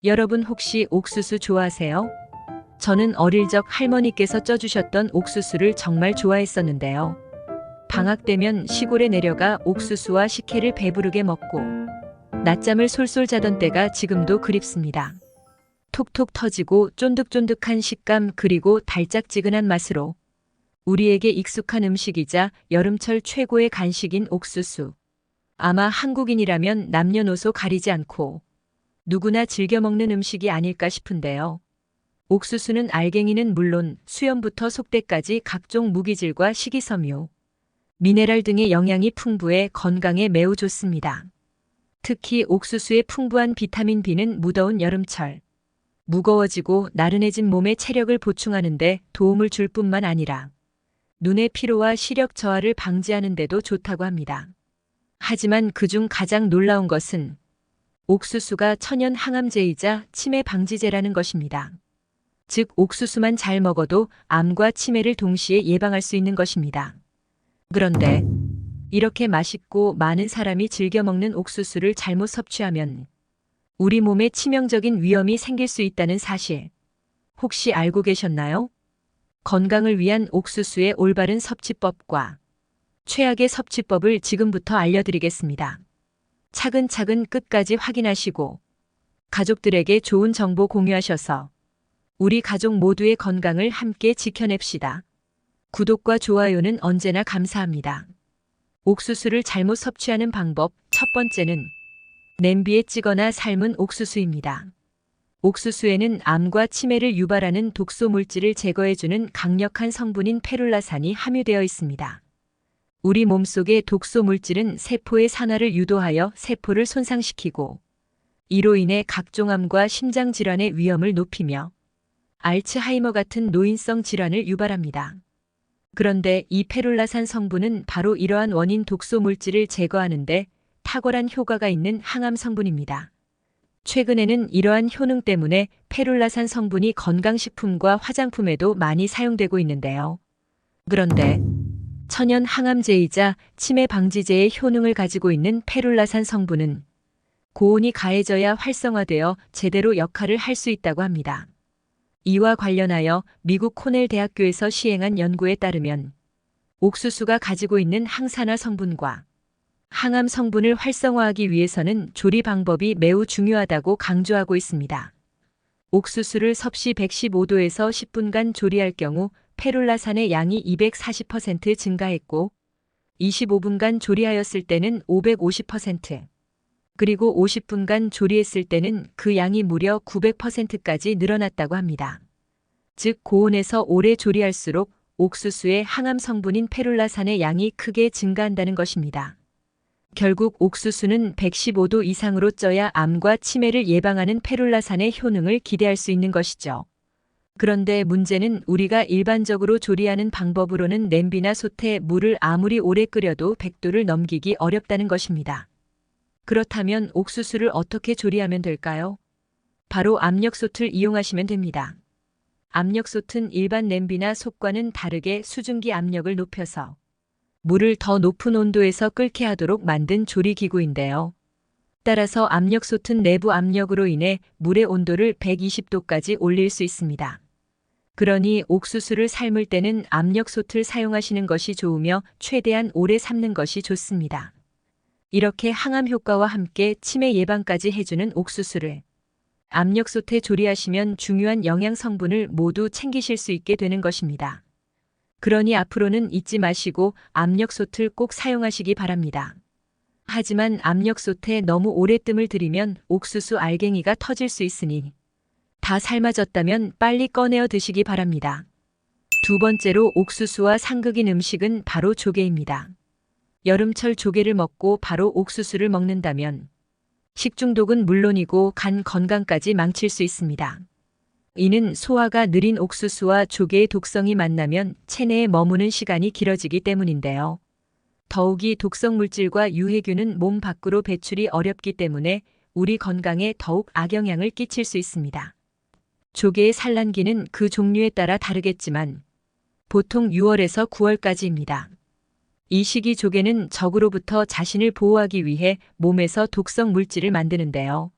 여러분 혹시 옥수수 좋아하세요? 저는 어릴 적 할머니께서 쪄주셨던 옥수수를 정말 좋아했었는데요. 방학 되면 시골에 내려가 옥수수와 식혜를 배부르게 먹고 낮잠을 솔솔 자던 때가 지금도 그립습니다. 톡톡 터지고 쫀득쫀득한 식감 그리고 달짝지근한 맛으로 우리에게 익숙한 음식이자 여름철 최고의 간식인 옥수수. 아마 한국인이라면 남녀노소 가리지 않고 누구나 즐겨 먹는 음식이 아닐까 싶은데요. 옥수수는 알갱이는 물론 수염부터 속대까지 각종 무기질과 식이섬유, 미네랄 등의 영양이 풍부해 건강에 매우 좋습니다. 특히 옥수수의 풍부한 비타민 B는 무더운 여름철, 무거워지고 나른해진 몸에 체력을 보충하는 데 도움을 줄 뿐만 아니라 눈의 피로와 시력 저하를 방지하는 데도 좋다고 합니다. 하지만 그중 가장 놀라운 것은 옥수수가 천연 항암제이자 치매 방지제라는 것입니다. 즉 옥수수만 잘 먹어도 암과 치매를 동시에 예방할 수 있는 것입니다. 그런데 이렇게 맛있고 많은 사람이 즐겨 먹는 옥수수를 잘못 섭취하면 우리 몸에 치명적인 위험이 생길 수 있다는 사실 혹시 알고 계셨나요? 건강을 위한 옥수수의 올바른 섭취법과 최악의 섭취법을 지금부터 알려드리겠습니다. 차근차근 끝까지 확인하시고 가족들에게 좋은 정보 공유하셔서 우리 가족 모두의 건강을 함께 지켜냅시다. 구독과 좋아요는 언제나 감사합니다. 옥수수를 잘못 섭취하는 방법 첫 번째는 냄비에 찌거나 삶은 옥수수입니다. 옥수수에는 암과 치매를 유발하는 독소 물질을 제거해주는 강력한 성분인 페룰라산이 함유되어 있습니다. 우리 몸속의 독소 물질은 세포의 산화를 유도하여 세포를 손상시키고 이로 인해 각종 암과 심장 질환의 위험을 높이며 알츠하이머 같은 노인성 질환을 유발합니다. 그런데 이 페룰라산 성분은 바로 이러한 원인 독소 물질을 제거하는 데 탁월한 효과가 있는 항암 성분입니다. 최근에는 이러한 효능 때문에 페룰라산 성분이 건강식품과 화장품에도 많이 사용되고 있는데요. 그런데 천연 항암제이자 치매 방지제의 효능을 가지고 있는 페룰라산 성분은 고온이 가해져야 활성화되어 제대로 역할을 할 수 있다고 합니다. 이와 관련하여 미국 코넬 대학교에서 시행한 연구에 따르면 옥수수가 가지고 있는 항산화 성분과 항암 성분을 활성화하기 위해서는 조리 방법이 매우 중요하다고 강조하고 있습니다. 옥수수를 섭씨 115도에서 10분간 조리할 경우 페룰라산의 양이 240% 증가했고 25분간 조리하였을 때는 550%, 그리고 50분간 조리했을 때는 그 양이 무려 900%까지 늘어났다고 합니다. 즉 고온에서 오래 조리할수록 옥수수의 항암 성분인 페룰라산의 양이 크게 증가한다는 것입니다. 결국 옥수수는 115도 이상으로 쪄야 암과 치매를 예방하는 페룰라산의 효능을 기대할 수 있는 것이죠. 그런데 문제는 우리가 일반적으로 조리하는 방법으로는 냄비나 솥에 물을 아무리 오래 끓여도 100도를 넘기기 어렵다는 것입니다. 그렇다면 옥수수를 어떻게 조리하면 될까요? 바로 압력솥을 이용하시면 됩니다. 압력솥은 일반 냄비나 솥과는 다르게 수증기 압력을 높여서 물을 더 높은 온도에서 끓게 하도록 만든 조리기구인데요. 따라서 압력솥은 내부 압력으로 인해 물의 온도를 120도까지 올릴 수 있습니다. 그러니 옥수수를 삶을 때는 압력솥을 사용하시는 것이 좋으며 최대한 오래 삶는 것이 좋습니다. 이렇게 항암 효과와 함께 치매 예방까지 해주는 옥수수를 압력솥에 조리하시면 중요한 영양 성분을 모두 챙기실 수 있게 되는 것입니다. 그러니 앞으로는 잊지 마시고 압력솥을 꼭 사용하시기 바랍니다. 하지만 압력솥에 너무 오래 뜸을 들이면 옥수수 알갱이가 터질 수 있으니 다 삶아졌다면 빨리 꺼내어 드시기 바랍니다. 두 번째로 옥수수와 상극인 음식은 바로 조개입니다. 여름철 조개를 먹고 바로 옥수수를 먹는다면 식중독은 물론이고 간 건강까지 망칠 수 있습니다. 이는 소화가 느린 옥수수와 조개의 독성이 만나면 체내에 머무는 시간이 길어지기 때문인데요. 더욱이 독성 물질과 유해균은 몸 밖으로 배출이 어렵기 때문에 우리 건강에 더욱 악영향을 끼칠 수 있습니다. 조개의 산란기는 그 종류에 따라 다르겠지만 보통 6월에서 9월까지입니다. 이 시기 조개는 적으로부터 자신을 보호하기 위해 몸에서 독성 물질을 만드는데요.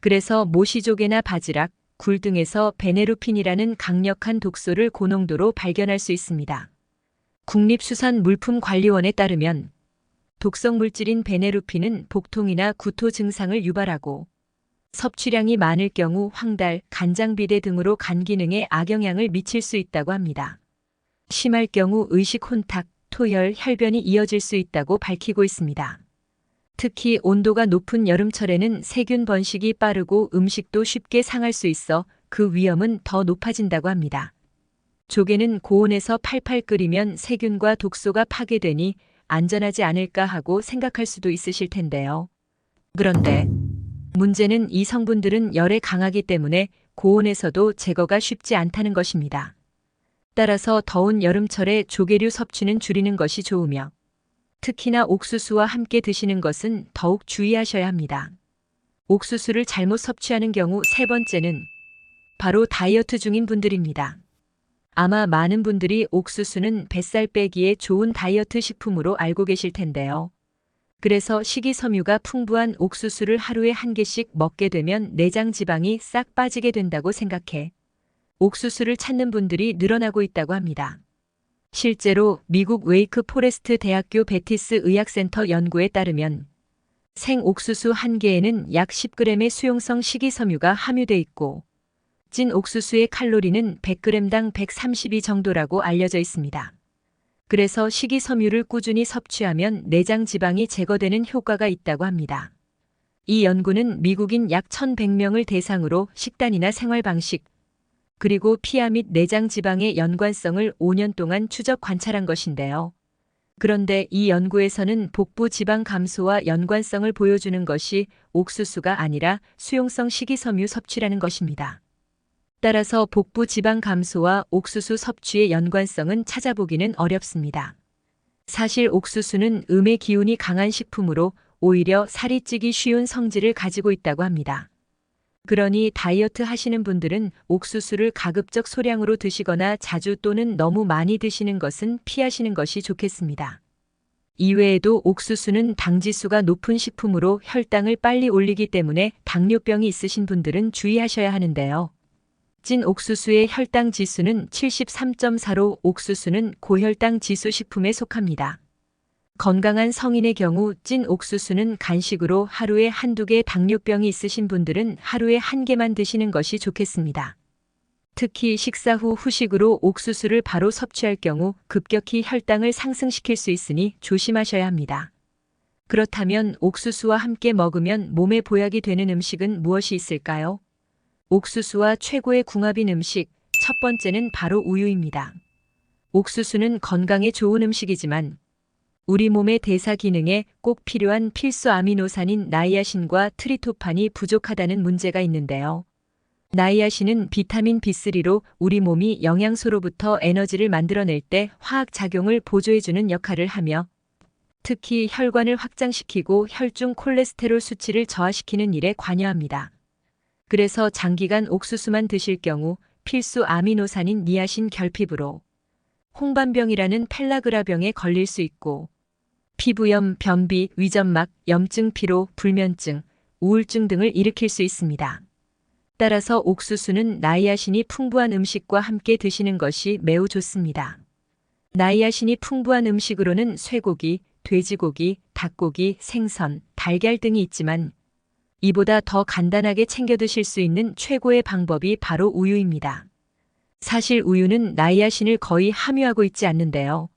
그래서 모시조개나 바지락, 굴 등에서 베네루핀이라는 강력한 독소를 고농도로 발견할 수 있습니다. 국립수산물품관리원에 따르면 독성 물질인 베네루핀은 복통이나 구토 증상을 유발하고 섭취량이 많을 경우 황달, 간장비대 등으로 간 기능에 악영향을 미칠 수 있다고 합니다. 심할 경우 의식 혼탁, 토혈, 혈변이 이어질 수 있다고 밝히고 있습니다. 특히 온도가 높은 여름철에는 세균 번식이 빠르고 음식도 쉽게 상할 수 있어 그 위험은 더 높아진다고 합니다. 조개는 고온에서 팔팔 끓이면 세균과 독소가 파괴되니 안전하지 않을까 하고 생각할 수도 있으실 텐데요. 그런데 문제는 이 성분들은 열에 강하기 때문에 고온에서도 제거가 쉽지 않다는 것입니다. 따라서 더운 여름철에 조개류 섭취는 줄이는 것이 좋으며 특히나 옥수수와 함께 드시는 것은 더욱 주의하셔야 합니다. 옥수수를 잘못 섭취하는 경우 세 번째는 바로 다이어트 중인 분들입니다. 아마 많은 분들이 옥수수는 뱃살 빼기에 좋은 다이어트 식품으로 알고 계실 텐데요. 그래서 식이섬유가 풍부한 옥수수를 하루에 한 개씩 먹게 되면 내장 지방이 싹 빠지게 된다고 생각해 옥수수를 찾는 분들이 늘어나고 있다고 합니다. 실제로 미국 웨이크 포레스트 대학교 베티스 의학센터 연구에 따르면 생옥수수 한 개에는 약 10g의 수용성 식이섬유가 함유돼 있고 찐 옥수수의 칼로리는 100g당 132 정도라고 알려져 있습니다. 그래서 식이섬유를 꾸준히 섭취하면 내장 지방이 제거되는 효과가 있다고 합니다. 이 연구는 미국인 약 1,100명을 대상으로 식단이나 생활 방식, 그리고 피하 및 내장 지방의 연관성을 5년 동안 추적 관찰한 것인데요. 그런데 이 연구에서는 복부 지방 감소와 연관성을 보여주는 것이 옥수수가 아니라 수용성 식이섬유 섭취라는 것입니다. 따라서 복부 지방 감소와 옥수수 섭취의 연관성은 찾아보기는 어렵습니다. 사실 옥수수는 음의 기운이 강한 식품으로 오히려 살이 찌기 쉬운 성질을 가지고 있다고 합니다. 그러니 다이어트 하시는 분들은 옥수수를 가급적 소량으로 드시거나 자주 또는 너무 많이 드시는 것은 피하시는 것이 좋겠습니다. 이외에도 옥수수는 당지수가 높은 식품으로 혈당을 빨리 올리기 때문에 당뇨병이 있으신 분들은 주의하셔야 하는데요. 찐 옥수수의 혈당 지수는 73.4로 옥수수는 고혈당 지수 식품에 속합니다. 건강한 성인의 경우 찐 옥수수는 간식으로 하루에 한두 개, 당뇨병이 있으신 분들은 하루에 한 개만 드시는 것이 좋겠습니다. 특히 식사 후 후식으로 옥수수를 바로 섭취할 경우 급격히 혈당을 상승시킬 수 있으니 조심하셔야 합니다. 그렇다면 옥수수와 함께 먹으면 몸에 보약이 되는 음식은 무엇이 있을까요? 옥수수와 최고의 궁합인 음식, 첫 번째는 바로 우유입니다. 옥수수는 건강에 좋은 음식이지만 우리 몸의 대사 기능에 꼭 필요한 필수 아미노산인 나이아신과 트리토판이 부족하다는 문제가 있는데요. 나이아신은 비타민 B3로 우리 몸이 영양소로부터 에너지를 만들어낼 때 화학작용을 보조해주는 역할을 하며 특히 혈관을 확장시키고 혈중 콜레스테롤 수치를 저하시키는 일에 관여합니다. 그래서 장기간 옥수수만 드실 경우 필수 아미노산인 니아신 결핍으로 홍반병이라는 펠라그라병에 걸릴 수 있고 피부염, 변비, 위점막, 염증, 피로, 불면증, 우울증 등을 일으킬 수 있습니다. 따라서 옥수수는 나이아신이 풍부한 음식과 함께 드시는 것이 매우 좋습니다. 나이아신이 풍부한 음식으로는 쇠고기, 돼지고기, 닭고기, 생선, 달걀 등이 있지만 이보다 더 간단하게 챙겨 드실 수 있는 최고의 방법이 바로 우유입니다. 사실 우유는 나이아신을 거의 함유하고 있지 않는데요.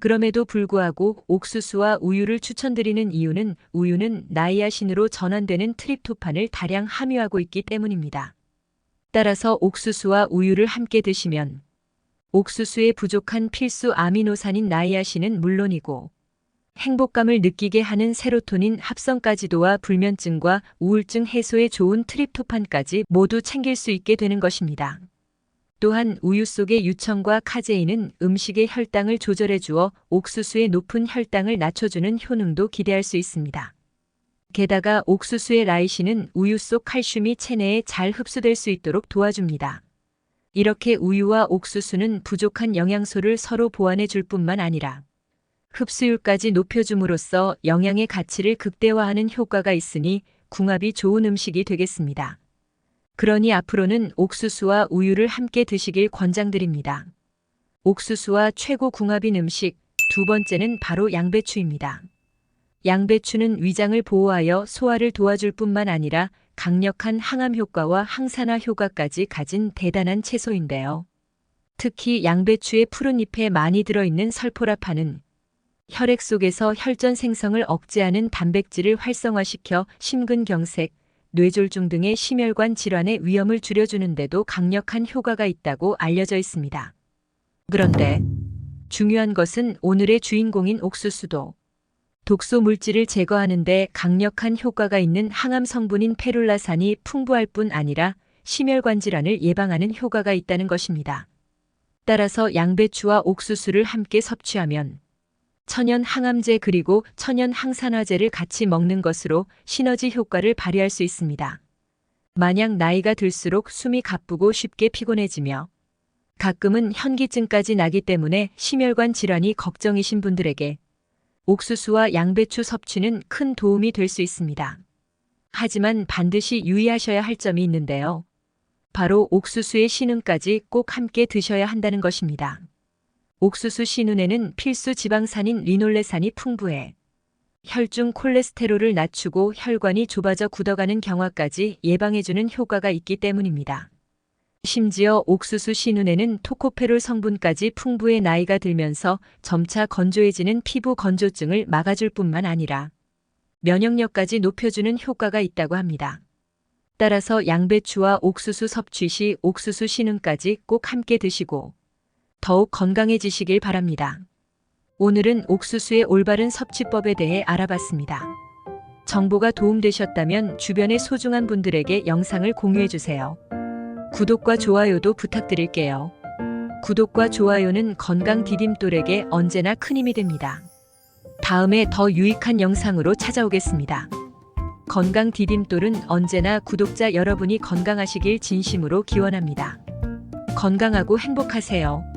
그럼에도 불구하고 옥수수와 우유를 추천드리는 이유는 우유는 나이아신으로 전환되는 트립토판을 다량 함유하고 있기 때문입니다. 따라서 옥수수와 우유를 함께 드시면 옥수수에 부족한 필수 아미노산인 나이아신은 물론이고 행복감을 느끼게 하는 세로토닌 합성까지도와 불면증과 우울증 해소에 좋은 트립토판까지 모두 챙길 수 있게 되는 것입니다. 또한 우유 속의 유청과 카제인은 음식의 혈당을 조절해 주어 옥수수의 높은 혈당을 낮춰주는 효능도 기대할 수 있습니다. 게다가 옥수수의 라이신은 우유 속 칼슘이 체내에 잘 흡수될 수 있도록 도와줍니다. 이렇게 우유와 옥수수는 부족한 영양소를 서로 보완해 줄 뿐만 아니라 흡수율까지 높여줌으로써 영양의 가치를 극대화하는 효과가 있으니 궁합이 좋은 음식이 되겠습니다. 그러니 앞으로는 옥수수와 우유를 함께 드시길 권장드립니다. 옥수수와 최고 궁합인 음식 두 번째는 바로 양배추입니다. 양배추는 위장을 보호하여 소화를 도와줄 뿐만 아니라 강력한 항암 효과와 항산화 효과까지 가진 대단한 채소인데요. 특히 양배추의 푸른 잎에 많이 들어있는 설포라판은 혈액 속에서 혈전 생성을 억제하는 단백질을 활성화시켜 심근경색, 뇌졸중 등의 심혈관 질환의 위험을 줄여주는데도 강력한 효과가 있다고 알려져 있습니다. 그런데 중요한 것은 오늘의 주인공인 옥수수도 독소 물질을 제거하는 데 강력한 효과가 있는 항암 성분인 페룰라산이 풍부할 뿐 아니라 심혈관 질환을 예방하는 효과가 있다는 것입니다. 따라서 양배추와 옥수수를 함께 섭취하면 천연 항암제 그리고 천연 항산화제를 같이 먹는 것으로 시너지 효과를 발휘할 수 있습니다. 만약 나이가 들수록 숨이 가쁘고 쉽게 피곤해지며 가끔은 현기증까지 나기 때문에 심혈관 질환이 걱정이신 분들에게 옥수수와 양배추 섭취는 큰 도움이 될 수 있습니다. 하지만 반드시 유의하셔야 할 점이 있는데요. 바로 옥수수의 신운까지 꼭 함께 드셔야 한다는 것입니다. 옥수수 신운에는 필수 지방산인 리놀레산이 풍부해 혈중 콜레스테롤을 낮추고 혈관이 좁아져 굳어가는 경화까지 예방해주는 효과가 있기 때문입니다. 심지어 옥수수 신운에는 토코페롤 성분까지 풍부해 나이가 들면서 점차 건조해지는 피부 건조증을 막아줄 뿐만 아니라 면역력까지 높여주는 효과가 있다고 합니다. 따라서 양배추와 옥수수 섭취 시 옥수수 신운까지 꼭 함께 드시고 더욱 건강해지시길 바랍니다. 오늘은 옥수수의 올바른 섭취법에 대해 알아봤습니다. 정보가 도움되셨다면 주변의 소중한 분들에게 영상을 공유해주세요. 구독과 좋아요도 부탁드릴게요. 구독과 좋아요는 건강 디딤돌에게 언제나 큰 힘이 됩니다. 다음에 더 유익한 영상으로 찾아오겠습니다. 건강 디딤돌은 언제나 구독자 여러분이 건강하시길 진심으로 기원합니다. 건강하고 행복하세요.